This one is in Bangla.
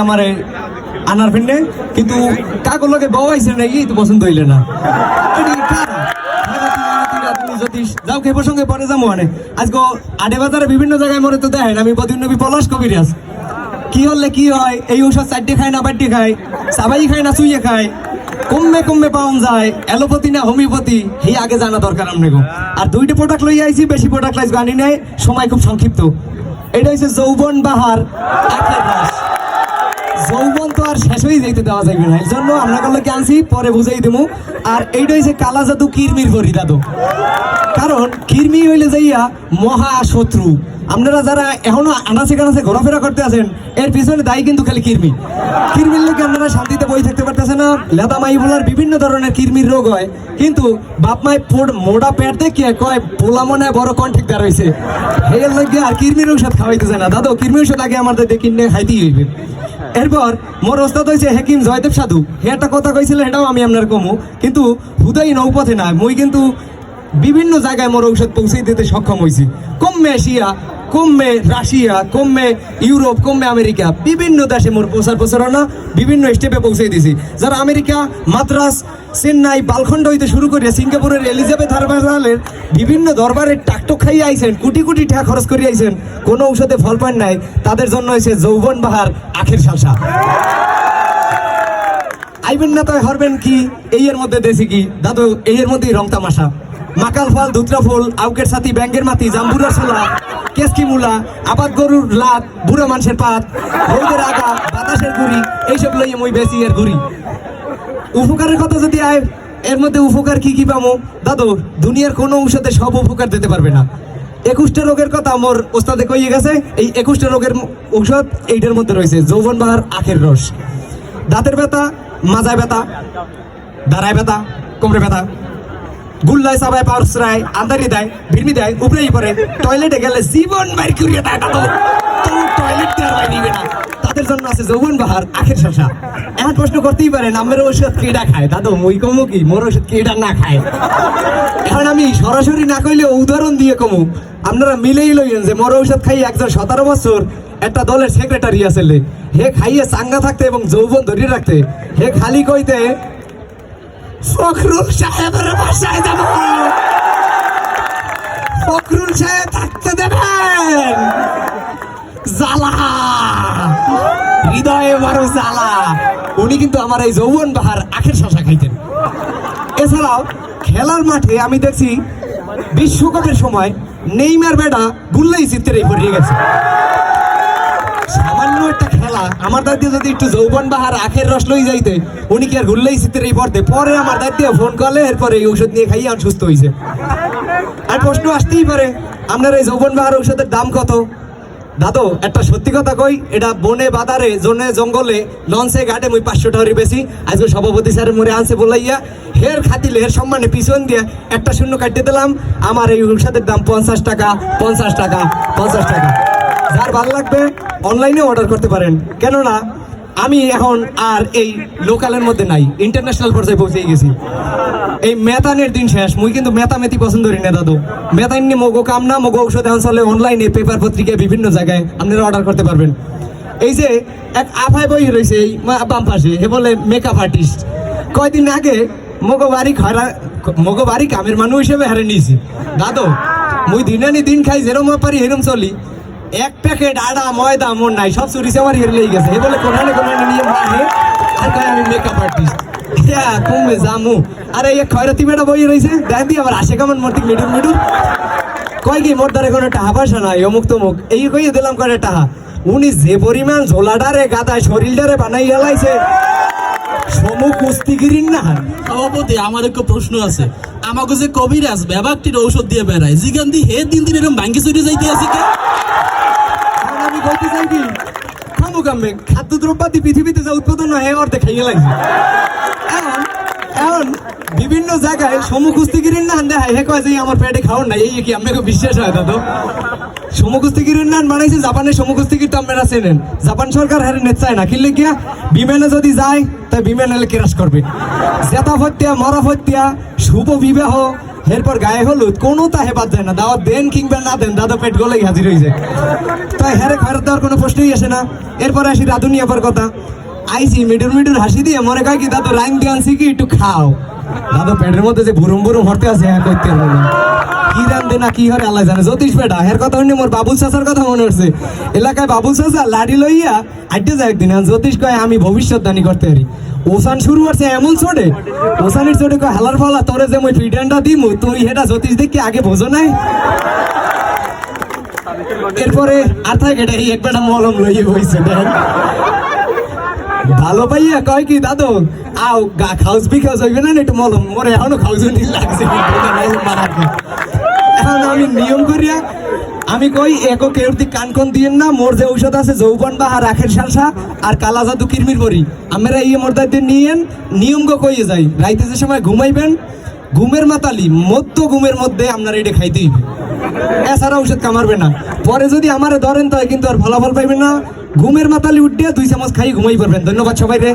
আমারে আনার ফিন্নে কিন্তু কাকর লগে বউ আইছে নাকি তো পছন্দ হইলে না যাও কে প্রসঙ্গে পরে যাবো মানে আজকে আডে বাজারে বিভিন্ন জায়গায় মরে তো দেখেন আমি বদিনবী পলাশ কবিরাজ কি হলে কি হয় এই ঔষধ চারটে খায় না বাড়টি খায় সাবাই খায় না চুইয়ে খায় কমবে কমবে পাওয়া যায় অ্যালোপ্যাথি না হোমিওপ্যাথি এই আগে জানা দরকার আপনাকে আর দুইটা প্রোডাক্ট লই আইছি বেশি প্রোডাক্ট লাইস আনি নাই সময় খুব সংক্ষিপ্ত এটা হচ্ছে যৌবন বাহার আখের রস যৌবন তো আর শেষ হয়ে যাইতে দেওয়া যাবে না এর জন্য আমরা কি আনছি পরে বুঝাই দেবো আর এইটা হচ্ছে কালা জাদু কিরমির করি দাদু কারণ কিরমি হইলে যাইয়া মহা শত্রু আপনারা যারা এখনো আনাচে কানাচে ঘোরাফেরা করতে আছেন এর পিছনে দায়ী কিন্তু খালি কিরমি কিরমির লোক আপনারা শান্তিতে বই থাকতে পারতেছে না লেদা মাই বলার বিভিন্ন ধরনের কিরমির রোগ হয় কিন্তু বাপ মাই মোটা পেট দেখিয়ে কয় পোলা মনে বড় কন্ট্রাক্টর হয়েছে এর লোকে আর কিরমির ঔষধ খাওয়াইতেছে না দাদু কিরমির ঔষধ আগে আমাদের কিনে খাইতেই হইবে এরপর মোর ওস্তাদ হয়েছে হেকিম জয়দেব সাধু হে একটা কথা কইছিল এটাও আমি আপনার কমু কিন্তু হুদাই নৌপথে না মই কিন্তু বিভিন্ন জায়গায় মোর ঔষধ পৌঁছে দিতে সক্ষম হয়েছি কমে এশিয়া কমে রাশিয়া কমে ইউরোপ কমে আমেরিকা বিভিন্ন দেশে মোর প্রচারণা বিভিন্ন স্টেপে পৌঁছে দিয়েছি যারা আমেরিকা মাদ্রাস চেন্নাই বালখন্ড হইতে শুরু করে সিঙ্গাপুরের এলিজাবেথ হারবারের বিভিন্ন দরবারে টাকটক খাইয়ে আইছেন কোটি কোটি টাকা খরচ করে আইছেন কোনো ঔষধে ফল পান নাই তাদের জন্য হয়েছে যৌবন বাহার আখের শালসা আইবেন না তাই হরবেন কি এই এর মধ্যে দেশি কি দাদু এই এর মধ্যেই রং তামাশা মাকাল ফল ধুতরা ফুল আউকের সাথী ব্যাঙ্গের মাটি জাম্বুরার ছোলা কেসকি মূলা আবাদ গরুর লাত বুড়ো মানুষের পাত বৌদের আগা বাতাসের গুড়ি এইসব লইয়ে মই বেশি এর ঘুরি উপকারের কথা যদি আয় এর মধ্যে উপকার কি কি পাবো দাদু দুনিয়ার কোনো ঔষধে সব উপকার দিতে পারবে না 21টা রোগের কথা আমার ওস্তাদে কইয়ে গেছে এই 21টা রোগের ঔষধ এইটার মধ্যে রয়েছে যৌবন বাহার আখের রস দাঁতের ব্যথা মাজায় ব্যথা দাঁড়ায় ব্যথা কোমরে ব্যথা গুল্লায় সবাই পাউসরায় আন্দারি দেয় ভিড়মি দেয় উপরেই পরে টয়লেটে গেলে জীবন বাইর করিয়ে দেয় দাদু টয়লেট দেওয়ার নিবে না তাদের জন্য আছে যৌবন বাহার আখের শসা এমন প্রশ্ন করতেই পারেন আমার ঔষধ কেডা খায় দাদু মই কমু কি মোর ঔষধ কেডা না খায় এখন আমি সরাসরি না কইলে উদাহরণ দিয়ে কমু আপনারা মিলেই লইয়েন যে মোর ঔষধ খাই একজন 17 বছর একটা দলের সেক্রেটারি আসলে হে খাইয়ে চাঙ্গা থাকতে এবং যৌবন ধরিয়ে রাখতে হে খালি কইতে ফখরুল সাহেবের বাসায় যাব ফখরুল সাহেব থাকতে দেবেন জ্বালা হৃদয়ে বড় জ্বালা উনি কিন্তু আমার এই যৌবন বাহার আখের শসা খাইতেন এছাড়াও খেলার মাঠে আমি দেখছি বিশ্বকাপের সময় নেইমার বেটা গুল্লাই চিত্রে পড়িয়ে গেছে সামান্য একটা খেলা আমার দায়িত্ব যদি একটু যৌবন বাহার আখের রস লই যাইতে উনি কি আর গুল্লাই চিত্রেই পড়তে পরে আমার দায়িত্ব ফোন করলে এরপরে এই ঔষধ নিয়ে খাইয়ে আর সুস্থ হয়েছে আর প্রশ্ন আসতেই পারে আপনার এই যৌবন বাহার ঔষধের দাম কত দাদু একটা সত্যি কথা কই এটা বনে বাজারে জনে জঙ্গলে লঞ্চে ঘাটে মই 500 টাকারই বেশি আজকে সভাপতি স্যার মরে আনছে বলাইয়া হের খাতিলে হের সম্মানে পিছন দিয়ে একটা শূন্য কাটিয়ে দিলাম আমার এই ঔষধের দাম 50 টাকা 50 টাকা 50 টাকা যার ভালো লাগবে অনলাইনে অর্ডার করতে পারেন কেননা আমি এখন আর এই লোকালের মধ্যে নাই ইন্টারন্যাশনাল পর্যায়ে পৌঁছে গেছি এই মেতানের দিন শেষ মুই কিন্তু মেতামেতি পছন্দ করি না দাদু মেতান নিয়ে মগো কাম না মগো ঔষধ এখন চলে অনলাইনে পেপার পত্রিকায় বিভিন্ন জায়গায় আপনারা অর্ডার করতে পারবেন এই যে এক আফাই বই রয়েছে এই বাম পাশে হে বলে মেকআপ আর্টিস্ট কয়দিন আগে মগো বাড়ি কামের মানুষ হিসেবে হারে নিয়েছি দাদু মুই দিনানি দিন খাই যেরম পারি এরম চলি এক প্যাকেট আটা ময়দা মন নাই সব চুরিছে আমার হেরে লেগে গেছে এ বলে কোনানে নিয়ে মারে আর কয় আমি মেকআপ আর্টিস্ট কমবে জামু আরে এই খয়রাতি বেটা বই রয়েছে দেখ দি আবার আসে কেমন মর্তি মিডুর মিডুর কয় কি মোর দ্বারে কোনো টাহা পয়সা নাই অমুক তমুক এই কইয়ে দিলাম করে টাহা উনি যে পরিমাণ ঝোলাডারে গাদায় শরীরটারে বানাই গেলাইছে সমু কুস্তিগিরির না সভাপতি আমার একটা প্রশ্ন আছে আমাকে যে কবিরাজ ব্যাপারটির ঔষধ দিয়ে বেড়ায় জিগান দি হে দিন দিন এরকম ভাঙ্গি চুরি যাইতে আছে কে আমি কইতে চাই কি খামুকামে খাদ্যদ্রব্যাদি পৃথিবীতে যা উৎপাদন হয় অর্ধেক খাইয়ে লাগছে এখন বিভিন্ন জায়গায় সমুকুস্তিগিরির নান দেখায় হে কয় যে আমার পেটে খাওয়ার নাই এই কি আপনাকে বিশ্বাস হয় দাদু সমুকুস্তিগিরির নান বানাইছে জাপানের সমুকুস্তিগির তো আপনারা চেনেন জাপান সরকার হারে নেট চায় না কিনলে গিয়া বিমানে যদি যায় তাই বিমান এলে ক্রাশ করবে জেতা হত্যা মরা হত্যা শুভ বিবাহ এরপর গায়ে হলুদ কোনো তাহে বাদ যায় না, দাওয়াত দেন কিংবা না দেন দাদা পেট গলেই হাজির হয়ে যায়। তাই হ্যারে খরচ দেওয়ার কোনো প্রশ্নই আসে না। এরপর আসি রাধুনি আবার কথা, আইসি মিডুর মিডুর হাসি দিয়ে মনে কয় কি দাদু রাইন দিয়ে আনছি কি একটু খাও। দাদু পেটের মধ্যে যে বুরুম বুরুম হরতে আছে হ্যাঁ করতে পারবো না, কি রান্ধে না কি হরে আল্লাহ জানে। জ্যোতিষ বেটা হের কথা শুনে মোর বাবুল চাচার কথা মনে হচ্ছে। এলাকায় বাবুল চাচা লাড়ি লইয়া আড্ডে যায় একদিন, আর জ্যোতিষ কয় আমি ভবিষ্যৎবাণী করতে পারি। ওসান শুরু করছে এমন ছোটে, ওসানের ছোটে কয় হালার ফলা তোরে যে মই ফিডেনটা দিমু তুই হেটা জ্যোতিষ দেখি আগে বোঝো নাই। এরপরে আর থাকে এটা এই একটা মলম লইয়ে হয়েছে দেন ভালো পাইয়া কয় কি দাদু আও গা খাউস বি খাউস হইবে না একটু মলম, মোরে এখনো খাউস লাগছে। এখন আমি নিয়ম করিয়া আমি কই একো কেউরতি কানকন দিয়েন না, মোর যে ঔষধ আছে যৌবন বা রাখের শালসা আর কালা জাদু কিরমির বড়ি আমরা ইয়ে মোর দায়িত্বে নিয়েন। নিয়ম গো কইয়ে যাই রাইতে যে সময় ঘুমাইবেন ঘুমের মাতালি মধ্য ঘুমের মধ্যে আপনার এটা খাইতেই এছাড়া ঔষধ কামারবে না। পরে যদি আমারে ধরেন তাই কিন্তু আর ফলাফল পাইবেন না। ঘুমের মাতালি উঠিয়া 2 চামচ খাই ঘুমাই পড়বেন। ধন্যবাদ সবাই রে।